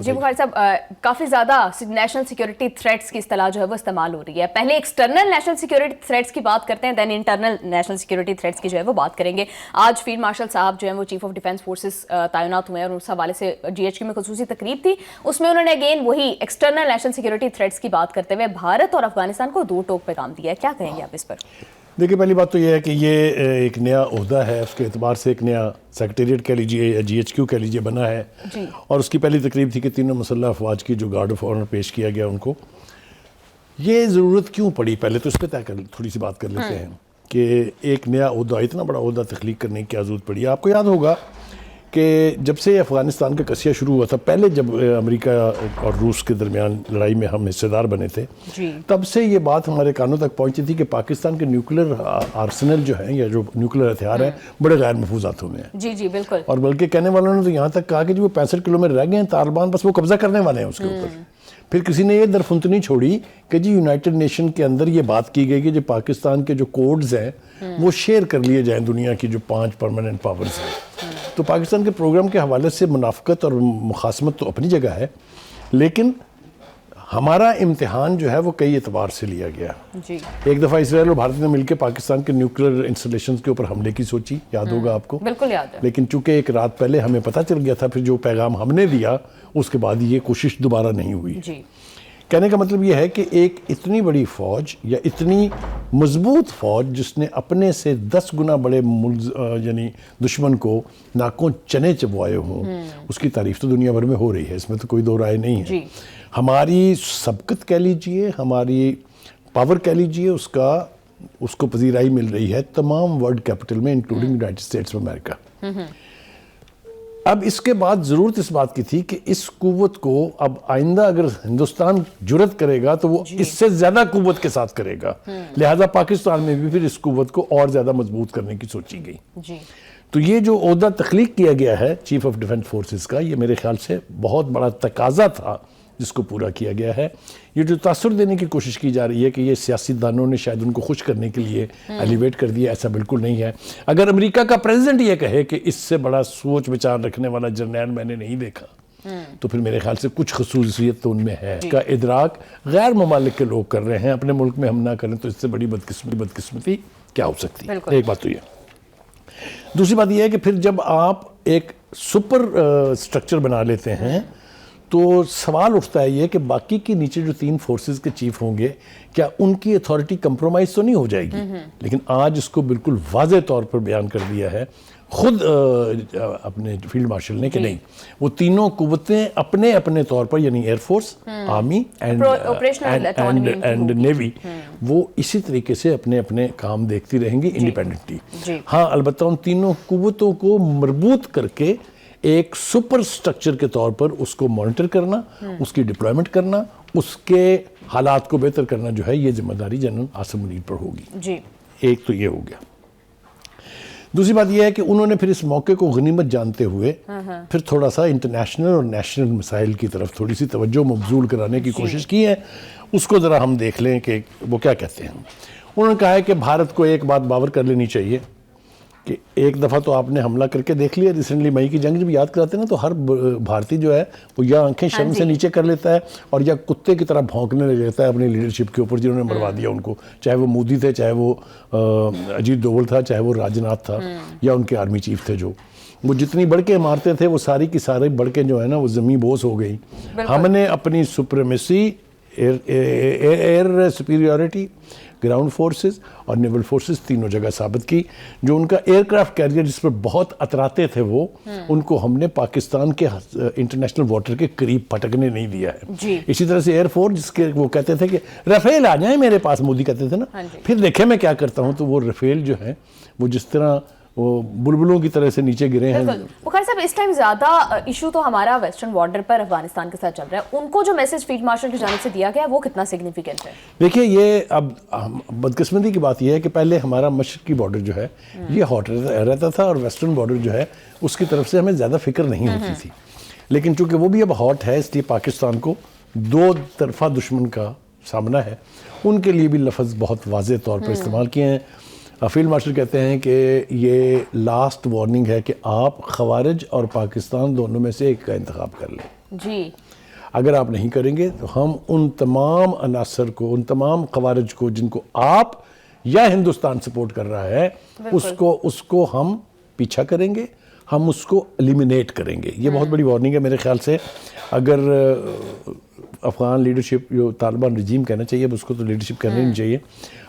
جی بخاری صاحب، کافی زیادہ national security threats کی اصطلاح جو ہے وہ استعمال ہو رہی ہے. پہلے ایکسٹرنل نیشنل سیکیورٹی تھریٹس کی بات کرتے ہیں، دین انٹرنل نیشنل سیکیورٹی تھریٹس کی جو ہے وہ بات کریں گے. آج فیلڈ مارشل صاحب جو ہیں وہ چیف آف ڈیفینس فورسز تعینات ہوئے ہیں، اور اس حوالے سے GHQ میں خصوصی تقریب تھی. اس میں انہوں نے اگین وہی ایکسٹرنل نیشنل سیکیورٹی تھریٹس کی بات کرتے ہوئے بھارت اور افغانستان کو دو ٹوک پیغام دیا ہے. کیا کہیں گے آپ اس پر؟ دیکھیے، پہلی بات تو یہ ہے کہ یہ ایک نیا عہدہ ہے، اس کے اعتبار سے ایک نیا سیکریٹریٹ کہہ لیجیے یا GHQ کہہ لیجیے بنا ہے. اور اس کی پہلی تقریب تھی کہ تینوں مسلح افواج کی جو گارڈ آف آنر پیش کیا گیا ان کو. یہ ضرورت کیوں پڑی؟ پہلے تو اس پہ تھوڑی سی بات کر لیتے ہیں کہ ایک نیا عہدہ، اتنا بڑا عہدہ تخلیق کرنے کی کیا ضرورت پڑی. آپ کو یاد ہوگا کہ جب سے افغانستان کا قضیہ شروع ہوا تھا، پہلے جب امریکہ اور روس کے درمیان لڑائی میں ہم حصے دار بنے تھے، تب سے یہ بات ہمارے کانوں تک پہنچی تھی کہ پاکستان کے نیوکلیر آرسنل جو ہیں یا جو نیوکلیر ہتھیار ہیں بڑے غیر محفوظ ہاتھوں میں ہیں. جی بالکل. اور بلکہ کہنے والوں نے تو یہاں تک کہا کہ جو 65 کلو میں رہ گئے ہیں طالبان، بس وہ قبضہ کرنے والے ہیں اس کے اوپر. پھر کسی نے یہ درفنتنی چھوڑی کہ جی یونائٹڈ نیشن کے اندر یہ بات کی گئی کہ جو پاکستان کے جو کوڈز ہیں وہ شیئر کر لیے جائیں دنیا کی جو 5 پرماننٹ پاورز ہیں. تو پاکستان کے پروگرام کے حوالے سے منافقت اور مخاصمت تو اپنی جگہ ہے، لیکن ہمارا امتحان جو ہے وہ کئی اعتبار سے لیا گیا. ایک دفعہ اسرائیل اور بھارت نے مل کے پاکستان کے نیوکلیر انسٹالیشنز کے اوپر حملے کی سوچی، یاد ہوگا آپ کو؟ بالکل یاد ہے. لیکن چونکہ ایک رات پہلے ہمیں پتہ چل گیا تھا، پھر جو پیغام ہم نے دیا اس کے بعد یہ کوشش دوبارہ نہیں ہوئی. کہنے کا مطلب یہ ہے کہ ایک اتنی بڑی فوج یا اتنی مضبوط فوج جس نے اپنے سے 10 گنا بڑے یعنی دشمن کو ناکوں چنے چبوائے ہوں، اس کی تعریف تو دنیا بھر میں ہو رہی ہے، اس میں تو کوئی دو رائے نہیں ہے. ہماری سبقت کہہ لیجئے، ہماری پاور کہہ لیجئے، اس کو پذیرائی مل رہی ہے تمام ورلڈ کیپٹل میں، including United States of America. اب اس کے بعد ضرورت اس بات کی تھی کہ اس قوت کو اب آئندہ اگر ہندوستان جرت کرے گا تو وہ اس سے زیادہ قوت کے ساتھ کرے گا. لہذا پاکستان میں بھی پھر اس قوت کو اور زیادہ مضبوط کرنے کی سوچی گئی. تو یہ جو عہدہ تخلیق کیا گیا ہے چیف آف ڈیفینس فورسز کا، یہ میرے خیال سے بہت بڑا تقاضا تھا جس کو پورا کیا گیا ہے. یہ جو تاثر دینے کی کوشش کی جا رہی ہے کہ یہ سیاسی دانوں نے شاید ان کو خوش کرنے کے لیے ایلیویٹ کر دیا، ایسا بالکل نہیں ہے. اگر امریکہ کا پریزیڈنٹ یہ کہے کہ اس سے بڑا سوچ بچار رکھنے والا جرنیل میں نے نہیں دیکھا، تو پھر میرے خیال سے کچھ خصوصیت تو ان میں ہے. اس کا ادراک غیر ممالک کے لوگ کر رہے ہیں، اپنے ملک میں ہم نہ کریں تو اس سے بڑی بدقسمتی کیا ہو سکتی ہے. ایک بات تو یہ. دوسری بات یہ ہے کہ پھر جب آپ ایک سپر سٹرکچر بنا لیتے ہیں تو سوال اٹھتا ہے یہ کہ باقی کے نیچے جو 3 فورسز کے چیف ہوں گے، کیا ان کی اتھارٹی کمپرومائز تو نہیں ہو جائے گی؟ لیکن آج اس کو بالکل واضح طور پر بیان کر دیا ہے خود اپنے فیلڈ مارشل نے کہ نہیں، وہ تینوں قوتیں اپنے اپنے طور پر، یعنی air force, army and navy, وہ اسی طریقے سے اپنے اپنے کام دیکھتی رہیں گی انڈیپینڈنٹلی. ہاں، البتہ ان تینوں قوتوں کو مربوط کر کے ایک سپر سٹرکچر کے طور پر اس کو مانیٹر کرنا، اس کی ڈپلائمنٹ کرنا، اس کے حالات کو بہتر کرنا جو ہے، یہ ذمہ داری جنرل عاصم منیر پر ہوگی. ایک تو یہ ہو گیا. دوسری بات یہ ہے کہ انہوں نے پھر اس موقع کو غنیمت جانتے ہوئے پھر تھوڑا سا انٹرنیشنل اور نیشنل مسائل کی طرف تھوڑی سی توجہ مبذول کرانے کی کوشش کی ہے. اس کو ذرا ہم دیکھ لیں کہ وہ کیا کہتے ہیں. انہوں نے کہا ہے کہ بھارت کو ایک بات باور کر لینی چاہیے کہ ایک دفعہ تو آپ نے حملہ کر کے دیکھ لیا، ریسنٹلی مئی کی جنگ جب یاد کراتے ہیں نا، تو ہر بھارتی جو ہے وہ یا آنکھیں شرم سے نیچے کر لیتا ہے اور یا کتے کی طرح بھونکنے لگ جاتا ہے اپنی لیڈرشپ کے اوپر جنہوں نے مروا دیا ان کو، چاہے وہ مودی تھے، چاہے وہ اجیت ڈوول تھا، چاہے وہ راجناتھ تھا، یا ان کے آرمی چیف تھے. جو وہ جتنی بڑکیں مارتے تھے وہ ساری کی ساری بڑکیں جو ہے نا وہ زمین بوس ہو گئی. ہم نے اپنی supremacy, air superiority, ground forces اور نیول فورسز تینوں جگہ ثابت کی. جو ان کا ایئر کرافٹ کیریئر جس پر بہت اتراتے تھے وہ ان کو ہم نے پاکستان کے انٹرنیشنل واٹر کے قریب پھٹکنے نہیں دیا ہے. اسی طرح سے ایئر فورس جس کے وہ کہتے تھے کہ رفیل آ جائیں میرے پاس، مودی کہتے تھے نا، پھر دیکھیں میں کیا کرتا ہوں. تو وہ رفیل جو ہیں وہ جس طرح وہ بلبلوں کی طرح سے نیچے گرے ہیں. بخاری صاحب، اس ٹائم زیادہ ایشو تو ہمارا ویسٹرن بارڈر پر افغانستان کے ساتھ چل رہا ہے. ان کو جو میسج فیلڈ مارشل کی جانب سے دیا گیا وہ کتنا سگنیفیکنٹ ہے؟ دیکھیے، یہ اب بدقسمتی کی بات یہ ہے کہ پہلے ہمارا مشرقی بارڈر جو ہے یہ ہاٹ رہتا تھا اور ویسٹرن بارڈر جو ہے اس کی طرف سے ہمیں زیادہ فکر نہیں ہوتی تھی. لیکن چونکہ وہ بھی اب ہاٹ ہے، اس لیے پاکستان کو 2 طرفہ دشمن کا سامنا ہے. ان کے لیے بھی لفظ بہت واضح طور پر استعمال کیے ہیں. فیلڈ مارشل کہتے ہیں کہ یہ لاسٹ وارننگ ہے کہ آپ خوارج اور پاکستان دونوں میں سے ایک کا انتخاب کر لیں. اگر آپ نہیں کریں گے تو ہم ان تمام عناصر کو، ان تمام خوارج کو جن کو آپ یا ہندوستان سپورٹ کر رہا ہے، اس کو ہم پیچھا کریں گے، ہم اس کو ایلیمینیٹ کریں گے. یہ بہت بڑی وارننگ ہے میرے خیال سے. اگر افغان لیڈرشپ، جو طالبان رجیم کہنا چاہیے، اب اس کو تو لیڈرشپ کہنا نہیں چاہیے،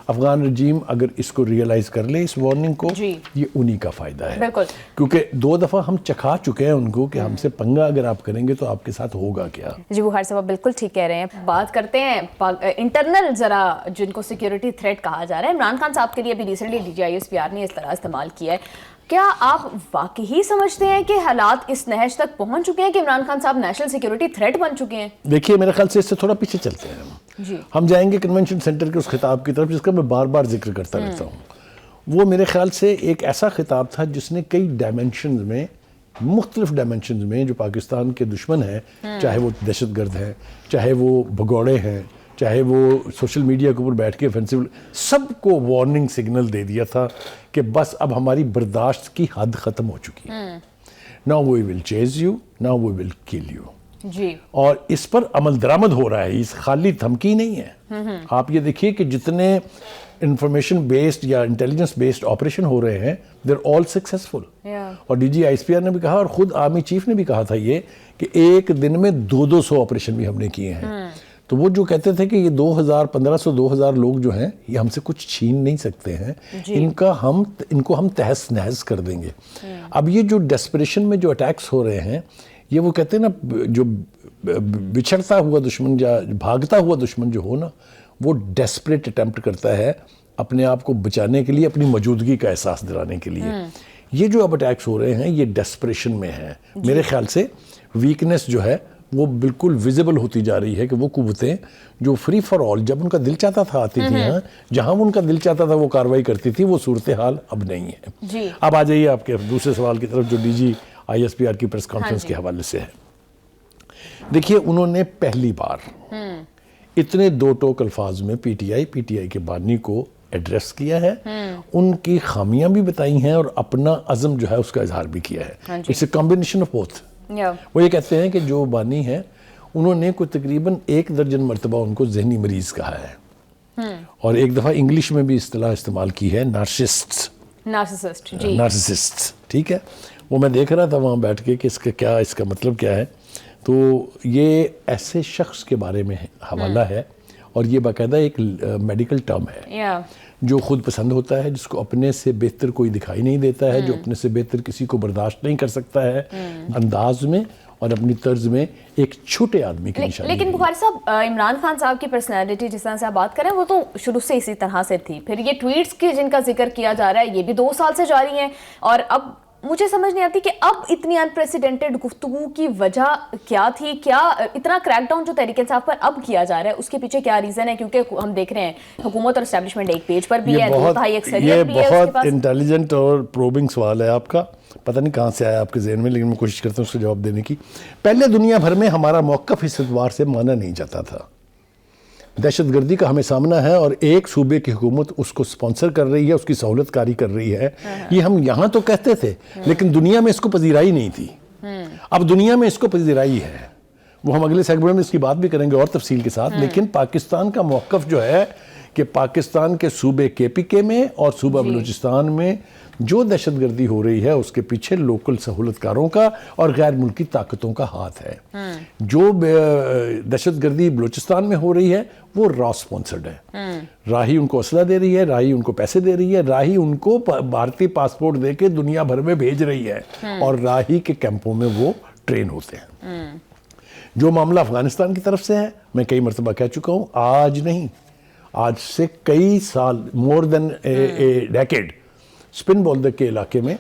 افغان رجیم اگر اس کو ریئلائز کر لے اس وارننگ کو، یہ انہی کا فائدہ ہے. کیونکہ 2 دفعہ ہم چکھا چکے ہیں ان کو کہ ہم سے پنگا اگر آپ کریں گے تو آپ کے ساتھ ہوگا کیا. جی بخاری صاحب بالکل ٹھیک کہہ رہے ہیں. بات کرتے ہیں انٹرنل ذرا جن کو سیکیورٹی تھریٹ کہا جا رہا ہے. عمران خان صاحب کے لیے بھی ریسنٹلی DGISPR نے اس طرح استعمال کیا ہے. کیا آپ واقعی سمجھتے ہیں کہ حالات اس نہج تک پہنچ چکے ہیں کہ عمران خان صاحب نیشنل سیکیورٹی تھریٹ بن چکے ہیں؟ دیکھیے میرے خیال سے اس سے تھوڑا پیچھے چلتے ہیں. ہم جائیں گے کنونشن سینٹر کے اس خطاب کی طرف جس کا میں بار بار ذکر کرتا رہتا ہوں. وہ میرے خیال سے ایک ایسا خطاب تھا جس نے کئی ڈائمنشنز میں، مختلف ڈائمنشنز میں، جو پاکستان کے دشمن ہیں، چاہے وہ دہشت گرد ہیں، چاہے وہ بھگوڑے ہیں، چاہے وہ سوشل میڈیا کے اوپر بیٹھ کے offensive، سب کو وارننگ سگنل دے دیا تھا کہ بس اب ہماری برداشت کی حد ختم ہو چکی ہے. Now we will chase you, now we will kill you. جی. اور اس پر عمل درآمد ہو رہا ہے، اس خالی دھمکی نہیں ہے. آپ یہ دیکھیے کہ جتنے انفارمیشن بیسڈ یا انٹیلیجنس بیسڈ آپریشن ہو رہے ہیں they're all successful. اور DGISPR نے بھی کہا، اور خود آرمی چیف نے بھی کہا تھا یہ کہ ایک دن میں 200 آپریشن بھی ہم نے کیے ہیں. تو وہ جو کہتے تھے کہ یہ 1500 لوگ جو ہیں یہ ہم سے کچھ چھین نہیں سکتے ہیں، ان کو ہم تہس نہس کر دیں گے. اب یہ جو ڈیسپریشن میں جو اٹیکس ہو رہے ہیں، یہ وہ کہتے ہیں نا، جو بچھڑتا ہوا دشمن یا بھاگتا ہوا دشمن جو ہو نا، وہ ڈیسپریٹ اٹیمپٹ کرتا ہے اپنے آپ کو بچانے کے لیے، اپنی موجودگی کا احساس دلانے کے لیے. یہ جو اب اٹیکس ہو رہے ہیں یہ ڈیسپریشن میں ہیں. میرے خیال سے ویکنس جو ہے وہ بالکل ویزیبل ہوتی جا رہی ہے کہ وہ قوتیں جو فری فار آل جب ان کا دل چاہتا تھا آتی تھی، جہاں ان کا دل چاہتا تھا وہ کاروائی کرتی تھی، وہ صورتحال اب نہیں ہے. اب آ جائیے آپ کے دوسرے سوال کی طرف جو DGISPR کی پریس کانفرنس کے حوالے سے ہے. دیکھیے انہوں نے پہلی بار اتنے 2 ٹوک الفاظ میں پی ٹی آئی کے بانی کو ایڈریس کیا ہے، ان کی خامیاں بھی بتائی ہیں اور اپنا عزم جو ہے اس کا اظہار بھی کیا ہے. It's a combination of both. وہ یہ کہتے ہیں کہ جو بانی ہیں انہوں نے کوئی تقریباً 1 درجن مرتبہ ان کو ذہنی مریض کہا ہے، اور ایک دفعہ انگلش میں بھی اصطلاح استعمال کی ہے نارسسٹ. ٹھیک ہے. وہ میں دیکھ رہا تھا وہاں بیٹھ کے کہ اس کا مطلب کیا ہے. تو یہ ایسے شخص کے بارے میں حوالہ ہے، اور یہ باقاعدہ ایک میڈیکل ٹرم ہے، جو خود پسند ہوتا ہے، جس کو اپنے سے بہتر کوئی دکھائی نہیں دیتا ہے، جو اپنے سے بہتر کسی کو برداشت نہیں کر سکتا ہے، انداز میں اور اپنی طرز میں ایک چھوٹے آدمی کی نشانی. لیکن بخاری صاحب، عمران خان صاحب کی پرسنالٹی جس طرح سے آپ بات کریں وہ تو شروع سے اسی طرح سے تھی. پھر یہ ٹویٹس کے جن کا ذکر کیا جا رہا ہے یہ بھی 2 سال سے جاری ہیں، اور اب مجھے سمجھ نہیں آتی کہ اب اتنی انپریسیڈنٹڈ گفتگو کی وجہ کیا تھی؟ کیا اتنا کریک ڈاؤن جو تحریک انصاف پر اب کیا جا رہا ہے اس کے پیچھے کیا ریزن ہے؟ کیونکہ ہم دیکھ رہے ہیں حکومت اور اسٹیبلشمنٹ ایک پیج پر بھی ہے، یہ بہت انٹیلیجنٹ اور پروبنگ سوال ہے آپ کا. پتہ نہیں کہاں سے آیا آپ کے ذہن میں، لیکن میں کوشش کرتا ہوں اس کا جواب دینے کی. پہلے دنیا بھر میں ہمارا موقف اس اعتبار سے مانا نہیں جاتا تھا. دہشت گردی کا ہمیں سامنا ہے اور ایک صوبے کی حکومت اس کو سپانسر کر رہی ہے، اس کی سہولت کاری کر رہی ہے. یہ ہم یہاں تو کہتے تھے لیکن دنیا میں اس کو پذیرائی نہیں تھی. اب دنیا میں اس کو پذیرائی ہے. وہ ہم اگلے سیگمنٹ میں اس کی بات بھی کریں گے اور تفصیل کے ساتھ. لیکن پاکستان کا موقف جو ہے کہ پاکستان کے صوبے KPK میں اور صوبہ بلوچستان میں جو دہشت گردی ہو رہی ہے اس کے پیچھے لوکل سہولت کاروں کا اور غیر ملکی طاقتوں کا ہاتھ ہے. جو دہشت گردی بلوچستان میں ہو رہی ہے وہ را سپانسرڈ ہے. راہی ان کو اسلحہ دے رہی ہے، راہی ان کو پیسے دے رہی ہے، راہی ان کو بھارتی پاسپورٹ دے کے دنیا بھر میں بھیج رہی ہے، اور راہی کے کیمپوں میں وہ ٹرین ہوتے ہیں. جو معاملہ افغانستان کی طرف سے ہے، میں کئی مرتبہ کہہ چکا ہوں، آج نہیں، آج سے کئی سال، مور دین اے ڈیکیڈ، سپن بولدک کے علاقے میں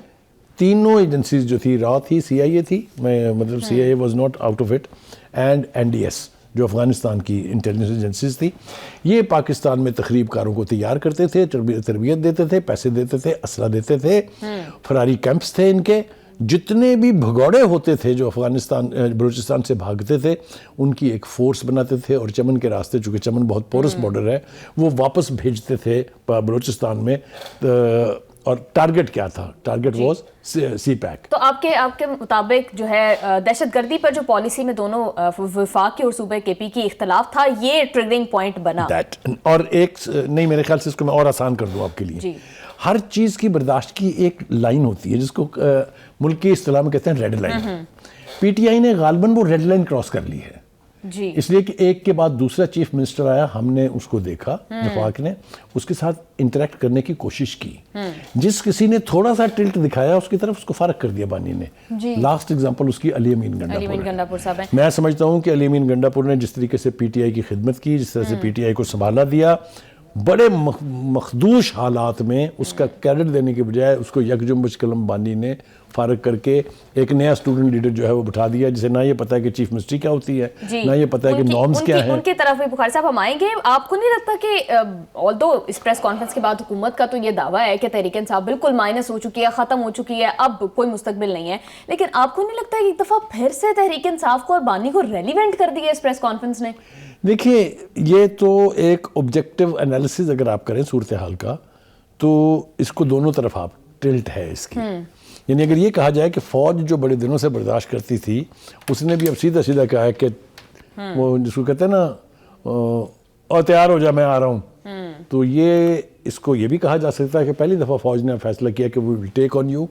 تینوں ایجنسیز جو تھی، را تھی، CIA تھی، مطلب CIA was not out of it, and NDS جو افغانستان کی انٹیلیجنس ایجنسیز تھی، یہ پاکستان میں تخریب کاروں کو تیار کرتے تھے، تربیت دیتے تھے، پیسے دیتے تھے، اسلحہ دیتے تھے. فراری کیمپس تھے ان کے. جتنے بھی بھگوڑے ہوتے تھے جو بلوچستان سے بھاگتے تھے ان کی ایک فورس بناتے تھے، اور چمن کے راستے، چونکہ چمن بہت پورس بارڈر ہے، وہ واپس بھیجتے تھے بلوچستان میں اور ٹارگٹ کیا تھا؟ Target was CPEC. تو آپ کے مطابق جو ہے دہشت گردی پر جو پالیسی میں دونوں وفاق کی اور صوبہ کے پی کی اختلاف تھا، یہ ٹریگرنگ پوائنٹ بنا. اور ایک نہیں، میرے خیال سے اس کو میں اور آسان کر دوں آپ کے لیے. ہر چیز کی برداشت کی ایک لائن ہوتی ہے جس کو ملک کی اصطلاح میں کہتے ہیں red line. P T I نے غالباً وہ ریڈ لائن کراس کر لی ہے، اس لیے کہ ایک کے بعد دوسرا چیف منسٹر آیا، ہم نے اس کو دیکھا، وفاق نے اس کے ساتھ انٹریکٹ کرنے کی کوشش کی. جس کسی نے تھوڑا سا ٹلٹ دکھایا اس کی طرف، اس کو فارغ کر دیا بانی نے. لاسٹ ایگزامپل اس کی علی امین گنڈا پور ہے. میں سمجھتا ہوں کہ علی امین گنڈا پور نے جس طریقے سے پی ٹی آئی کی خدمت کی، جس طرح سے پی ٹی آئی کو سنبھالا دیا، بڑے مخدوش حالات میں اس کا کریڈٹ دینے کے بجائے اس کو یک جنبش قلم بانی نے فارغ کر کے ایک نیا اسٹوڈنٹ لیڈر جو ہے وہ بٹھا دیا، جسے نہ یہ پتہ ہے کہ چیف منسٹری کیا ہوتی ہے، نہ یہ پتہ ہے کہ نارمز کیا ہیں. ان کی طرف بھی بخاری صاحب ہم آئیں گے. آپ کو نہیں لگتا کہ آلدو اس پریس کانفرنس کے بعد حکومت کا تو یہ دعویٰ ہے کہ تحریک انصاف بالکل مائنس ہو چکی ہے، ختم ہو چکی ہے، اب کوئی مستقبل نہیں ہے، لیکن آپ کو نہیں لگتا کہ ایک دفعہ پھر سے تحریک انصاف کو اور بانی کو ریلیونٹ کر دیا اس پریس کانفرنس نے؟ دیکھیے، یہ تو ایک آبجیکٹیو انالیسز اگر آپ کریں صورتحال کا، تو اس کو دونوں طرف آپ ٹلٹ ہے اس کی. یعنی اگر یہ کہا جائے کہ فوج جو بڑے دنوں سے برداشت کرتی تھی، اس نے بھی اب سیدھا سیدھا کہا ہے کہ وہ جس کو کہتے ہیں نا اور تیار ہو جا میں آ رہا ہوں، تو یہ اس کو یہ بھی کہا جا سکتا ہے کہ پہلی دفعہ فوج نے فیصلہ کیا کہ we will take on you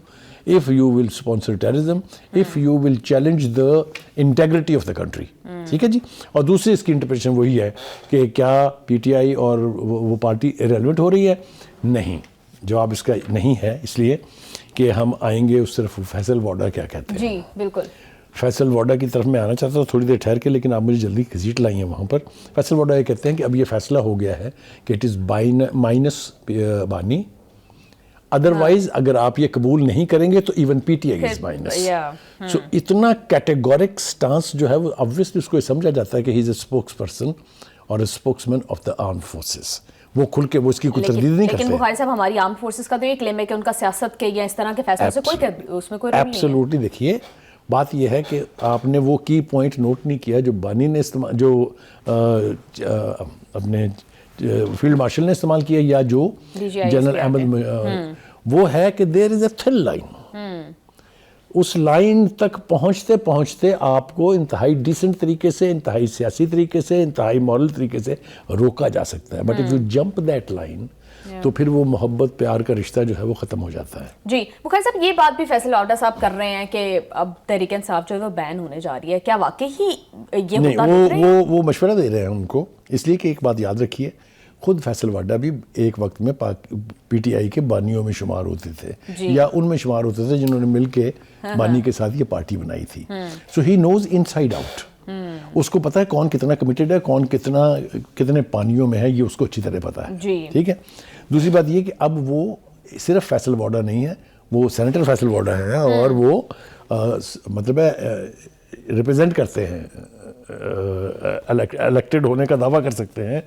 if you will sponsor terrorism, if you will challenge the integrity of the country. ٹھیک ہے جی. اور دوسری اس کی انٹرپریشن وہی ہے کہ کیا پی ٹی آئی اور وہ پارٹی ریلیونٹ ہو رہی ہے؟ نہیں. جواب اس کا نہیں ہے، اس لیے کہ ہم آئیں گے اس طرف. فیصل واڈا کیا کہتے ہیں؟ جی بالکل. فیصل واڈا کی طرف میں آنا چاہتا ہوں تھوڑی دیر ٹھہر کے، لیکن آپ مجھے جلدی گزٹ لائی ہیں وہاں پر. فیصل واڈا یہ کہتے ہیں کہ اب یہ فیصلہ ہو گیا ہے کہ اٹ از مائنس بانی، ادروائز اگر آپ یہ قبول نہیں کریں گے تو even P T I is minus. So اتنا کیٹیگورک سٹانس جو ہے وہ obviously اس کو سمجھا جاتا ہے کہ he is a spokesperson اور spokesman of the armed forces. وہ کھل کے وہ اس کی کوئی تردید نہیں کرتے. لیکن بخاری صاحب ہماری آرمڈ فورسز کا تو یہ کلیم ہے کہ ان کا سیاست کے یا اس طرح کے فیصلوں سے کوئی اس میں کوئی رول نہیں ہے. ایبسولوٹلی. دیکھیے بات یہ ہے کہ آپ نے وہ کی پوائنٹ نوٹ نہیں کیا جو بانی نے استعمال، جو اپنے فیلڈ مارشل نے استعمال کیا، یا جو جنرل احمد، وہ ہے کہ دیر از اے تھن لائن. اس لائن تک پہنچتے پہنچتے آپ کو انتہائی ڈیسنٹ طریقے سے، انتہائی سیاسی طریقے سے، انتہائی مورل طریقے سے روکا جا سکتا ہے. But if you jump that line تو پھر وہ محبت پیار کا رشتہ جو ہے وہ ختم ہو جاتا ہے. جی بخاری صاحب، یہ بات بھی فیصل واڈا صاحب کر رہے ہیں کہ اب تحریک انصاف جو ہے وہ بین ہونے جا رہی ہے. کیا واقعی یہ نہیں؟ وہ مشورہ دے رہے ہیں ان کو، اس لیے کہ ایک بات یاد رکھیے، خود فیصل واڈا بھی ایک وقت میں پی ٹی آئی کے بانیوں میں شمار ہوتے تھے، یا ان میں شمار ہوتے تھے جنہوں نے مل کے بانی کے ساتھ یہ پارٹی بنائی تھی. سو ہی نوز ان سائڈ آؤٹ. اس کو پتا ہے کون کتنا کمیٹڈ ہے، کون کتنے پانیوں میں ہے، یہ اس کو اچھی طرح پتا ہے. ٹھیک ہے. دوسری بات یہ کہ اب وہ صرف فیصل واڈا نہیں ہے، وہ سینیٹر فیصل واڈا ہے، اور وہ مطلب ہے ریپرزینٹ کرتے ہیں، الیکٹڈ ہونے کا دعویٰ کر سکتے ہیں.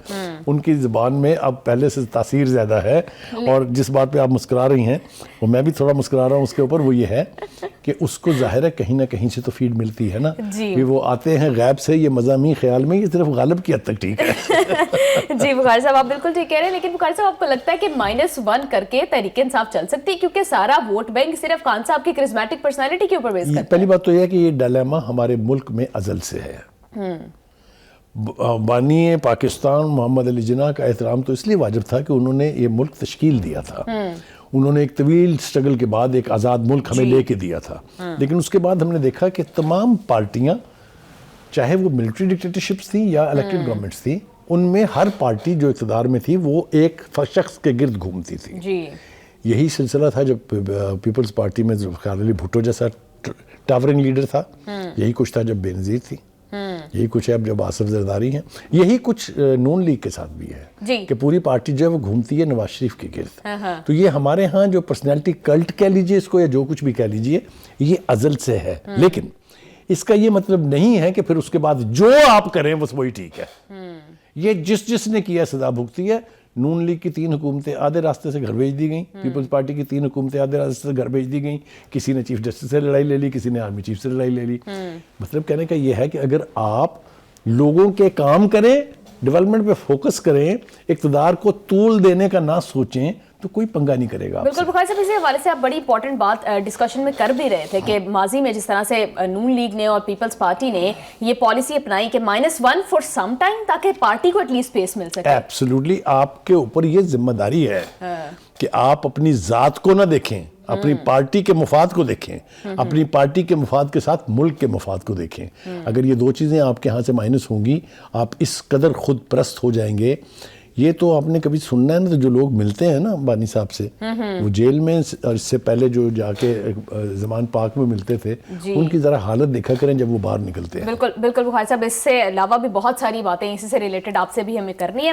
ان کی زبان میں اب پہلے سے تاثیر زیادہ ہے. اور جس بات پہ آپ مسکرا رہی ہیں، وہ میں بھی تھوڑا مسکرا رہا ہوں اس کے اوپر، وہ یہ ہے کہ اس کو ظاہر ہے کہیں نہ کہیں سے تو فیڈ ملتی ہے نا، کہ وہ آتے ہیں غیب سے. یہ مضامین خیال میں، یہ صرف غالب کی حد تک ٹھیک ہے. جی بخاری صاحب آپ بالکل ٹھیک کہہ رہے ہیں، لیکن بخاری صاحب آپ کو لگتا ہے کہ -1 کر کے تحریک انصاف چل سکتی ہے؟ کیونکہ سارا ووٹ بینک صرف خان صاحب کی کرزمیٹک پرسنالٹی کے اوپر بیس کرتا ہے. پہلی بات تو یہ ہے کہ یہ ڈائلیما ہمارے ملک میں ازل سے ہے. بانی پاکستان محمد علی جناح کا احترام تو اس لیے واجب تھا کہ انہوں نے یہ ملک تشکیل دیا تھا. انہوں نے ایک طویل سٹرگل کے بعد ایک آزاد ملک ہمیں لے کے دیا تھا. لیکن اس کے بعد ہم نے دیکھا کہ تمام پارٹیاں، چاہے وہ ملٹری ڈکٹیٹرشپس تھیں یا الیکٹڈ گورنمنٹس تھیں، ان میں ہر پارٹی جو اقتدار میں تھی وہ ایک شخص کے گرد گھومتی تھی. یہی سلسلہ تھا جب پیپلز پارٹی میں ذوالفقار علی بھٹو جیسا ٹاورنگ لیڈر تھا. یہی کچھ تھا جب بے نظیر تھی. یہی کچھ ہے اب جب آصف زرداری ہیں. یہی کچھ نون لیگ کے ساتھ بھی ہے کہ پوری پارٹی جو ہے وہ گھومتی ہے نواز شریف کے گرد. تو یہ ہمارے ہاں جو پرسنالٹی کلٹ کہہ لیجئے اس کو، یا جو کچھ بھی کہہ لیجئے، یہ ازل سے ہے. لیکن اس کا یہ مطلب نہیں ہے کہ پھر اس کے بعد جو آپ کریں بس وہی ٹھیک ہے. یہ جس نے کیا سزا بھگتی ہے. نون لیگ کی 3 حکومتیں آدھے راستے سے گھر بھیج دی گئیں، پیپلز پارٹی کی 3 حکومتیں آدھے راستے سے گھر بھیج دی گئیں. کسی نے چیف جسٹس سے لڑائی لے لی، کسی نے آرمی چیف سے لڑائی لے لی. مطلب کہنے کا یہ ہے کہ اگر آپ لوگوں کے کام کریں، ڈیولپمنٹ پہ فوکس کریں، اقتدار کو طول دینے کا نہ سوچیں، تو کوئی پنگا نہیں کرے گا. بالکل بخاری صاحب، اسی حوالے سے آپ بڑی امپورٹنٹ بات ڈسکشن میں کر بھی رہے تھے کہ ماضی میں جس طرح سے نون لیگ نے اور پیپلز پارٹی نے یہ پالیسی اپنائی کہ -1 فار سم ٹائم، تاکہ پارٹی کو ایٹ لیسٹ اسپیس مل سکے. ایبسلیوٹلی آپ کے اوپر یہ ذمہ داری ہے کہ آپ اپنی ذات کو نہ دیکھیں، اپنی پارٹی کے مفاد کو دیکھیں، اپنی پارٹی کے مفاد کے ساتھ ملک کے مفاد کو دیکھیں. اگر یہ دو چیزیں آپ کے ہاں سے مائنس ہوں گی، آپ اس قدر خود پرست ہو جائیں گے. یہ تو آپ نے کبھی سننا ہے نا، تو جو لوگ ملتے ہیں نا بانی صاحب سے، وہ جیل میں اور اس سے پہلے جو جا کے زمان پاک میں ملتے تھے، ان کی ذرا حالت دیکھا کریں جب وہ باہر نکلتے ہیں. بالکل بالکل بخاری صاحب، اس سے علاوہ بھی بہت ساری باتیں اسی سے ریلیٹڈ آپ سے بھی ہمیں کرنی ہے.